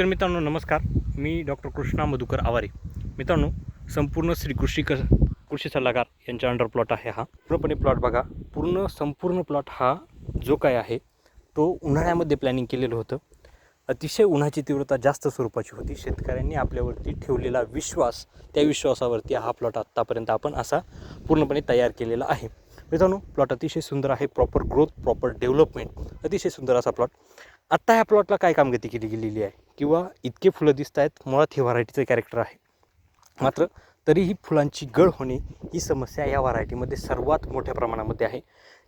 शेतकरी मित्रांनो नमस्कार. मी डॉक्टर कृष्णा मधुकर आवारे. मित्रांनो, संपूर्ण श्री कृषी सल्लागार यांच्या अंडर प्लॉट आहे हा. पूर्णपणे प्लॉट बघा. संपूर्ण प्लॉट हा जो काय आहे तो उन्हाळ्यामध्ये प्लॅनिंग केलेलं होतं. अतिशय उन्हाची तीव्रता जास्त स्वरूपाची होती. शेतकऱ्यांनी आपल्यावरती ठेवलेला विश्वास, त्या विश्वासावरती हा प्लॉट आत्तापर्यंत आपण असा पूर्णपणे तयार केलेला आहे. मित्रांनो, प्लॉट अतिशय सुंदर आहे. प्रॉपर ग्रोथ, प्रॉपर डेव्हलपमेंट, अतिशय सुंदर असा प्लॉट. आत्ता ह्या प्लॉटला काय कामगती केली गेलेली आहे किंवा इतके फुलं दिसत आहेत, मुळात हे व्हरायटीचं कॅरेक्टर आहे. मात्र तरीही फुलांची गळ होणे ही समस्या या व्हरायटीमध्ये सर्वात मोठ्या प्रमाणामध्ये आहे.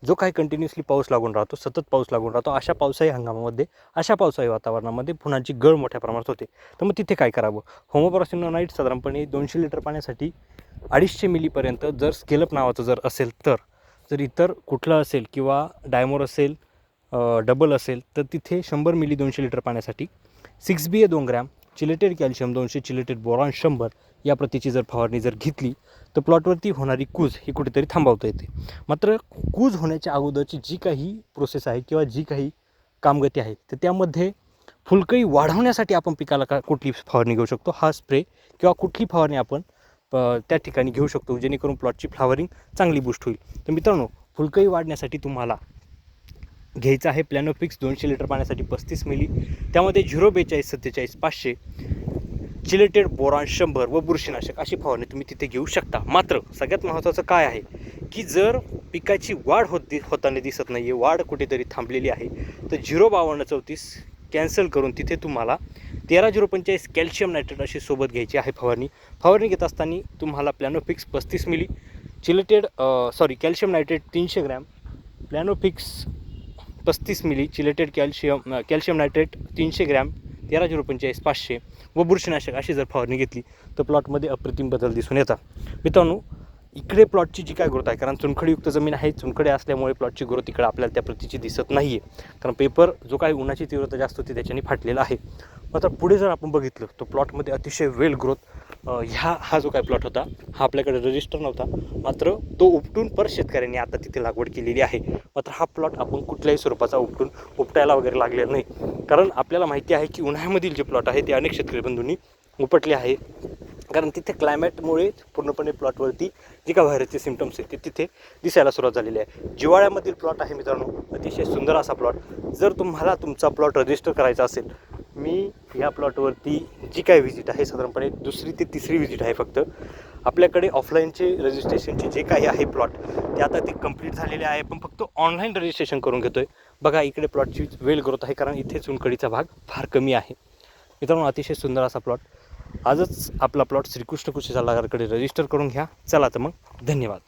जो काही कंटिन्युअसली पाऊस लागून राहतो, सतत पाऊस लागून राहतो, अशा पावसाळी हंगामामध्ये, अशा पावसाळी वातावरणामध्ये फुलांची गळ मोठ्या प्रमाणात होते. तर मग तिथे काय करावं? होमोपॉरसिनोनाइट साधारणपणे 200 लिटर पाण्यासाठी 250 मिलीपर्यंत जर स्केलअप नावाचं जर असेल तर, जर इतर कुठलं असेल किंवा डायमोर असेल, डबल असेल तर तिथे 100 मिली 200 लिटर पाण्यासाठी 6BA 2 gram, chelated calcium 200, chelated boron 100 या प्रतीची जर फवारणी जर घेतली तर प्लॉटवरती होणारी कूज ही कुठेतरी थांबवता येते. मात्र कूज होण्याच्या अगोदरची जी काही प्रोसेस आहे किंवा जी काही कामगती आहे तर त्यामध्ये फुलकळी वाढवण्यासाठी आपण पिकाला कुठली फवारणी घेऊ शकतो, हा स्प्रे किंवा कुठली फवारणी आपण त्या ठिकाणी घेऊ शकतो जेणेकरून प्लॉटची फ्लावरिंग चांगली बूस्ट होईल. तर मित्रांनो, फुलकळी वाढण्यासाठी तुम्हाला घ्यायचं आहे प्लॅनोफिक्स 200 लिटर पाण्यासाठी 35 मिली, त्यामध्ये 042 47 500, चिलेटेड बोरॉन 100 व बुरशीनाशक अशी फवारणी तुम्ही तिथे घेऊ शकता. मात्र सगळ्यात महत्त्वाचं काय आहे की जर पिकाची वाढ होताना दिसत नाही आहे, वाढ कुठेतरी थांबलेली आहे, तर 052 34 कॅन्सल करून तिथे तुम्हाला 13045 कॅल्शियम नायट्रेट अशी सोबत घ्यायची आहे फवारणी घेत असताना तुम्हाला प्लॅनोफिक्स 35 मिली, कॅल्शियम नायट्रेट 300 ग्रॅम, प्लॅनोफिक्स 35 मिली, चिलेटेड कॅल्शियम नायट्रेट 300 ग्रॅम, 13045 500 व बुरशीनाशक अशी जर फवारणी घेतली तर प्लॉटमध्ये अप्रतिम बदल दिसून येतात. मित्रांनो, इकडे प्लॉटची जी काय ग्रोथ आहे, कारण चुनखडीयुक्त जमीन आहे, चुनखडी असल्यामुळे प्लॉटची ग्रोथ इकडे आपल्याला त्या प्रतीची दिसत नाही आहे, कारण पेपर जो काही उन्हाची तीव्रता जास्त होती त्याच्याने फाटलेला आहे. मात्र पुढे जर आपण बघितलं तर प्लॉटमध्ये अतिशय वेल ग्रोथ, हा जो काय प्लॉट होता हा आपल्याकडे रजिस्टर नव्हता, मात्र तो उपटून परत शेतकऱ्यांनी आता तिथे लागवड केलेली आहे. मात्र हा प्लॉट आपण कुठल्याही स्वरूपाचा उपटायला वगैरे लागलेला नाही, कारण आपल्याला माहिती आहे की उन्हाळ्यामधील जे प्लॉट आहे ते अनेक शेतकरी बंधूंनी उपटले आहे, कारण तिथे क्लायमेटमुळे पूर्णपणे प्लॉटवरती जी काय व्हायरसचे सिम्पटम्स आहेत ते तिथे दिसायला सुरुवात झालेली आहे. जिवाळ्यामधील प्लॉट आहे मित्रांनो, अतिशय सुंदर असा प्लॉट. जर तुम्हाला तुमचा प्लॉट रजिस्टर करायचा असेल, मी या प्लॉटवरती जी काय व्हिजिट आहे साधारणपणे 2री ते 3री व्हिजिट आहे फक्त. आपल्याकडे ऑफलाईनचे रजिस्ट्रेशनचे जे काही आहे प्लॉट ते आता ते कंप्लीट झालेले आहे, पण फक्त ऑनलाईन रजिस्ट्रेशन करून घेतो आहे. बघा, इकडे प्लॉटची वेल ग्रोथ आहे, कारण इथे चुनखडीचा भाग फार कमी आहे. मित्रांनो, अतिशय सुंदर असा प्लॉट. आजच आपला प्लॉट श्रीकृष्ण कृषी सल्लागारकडे रजिस्टर करून घ्या. चला तर मग, धन्यवाद.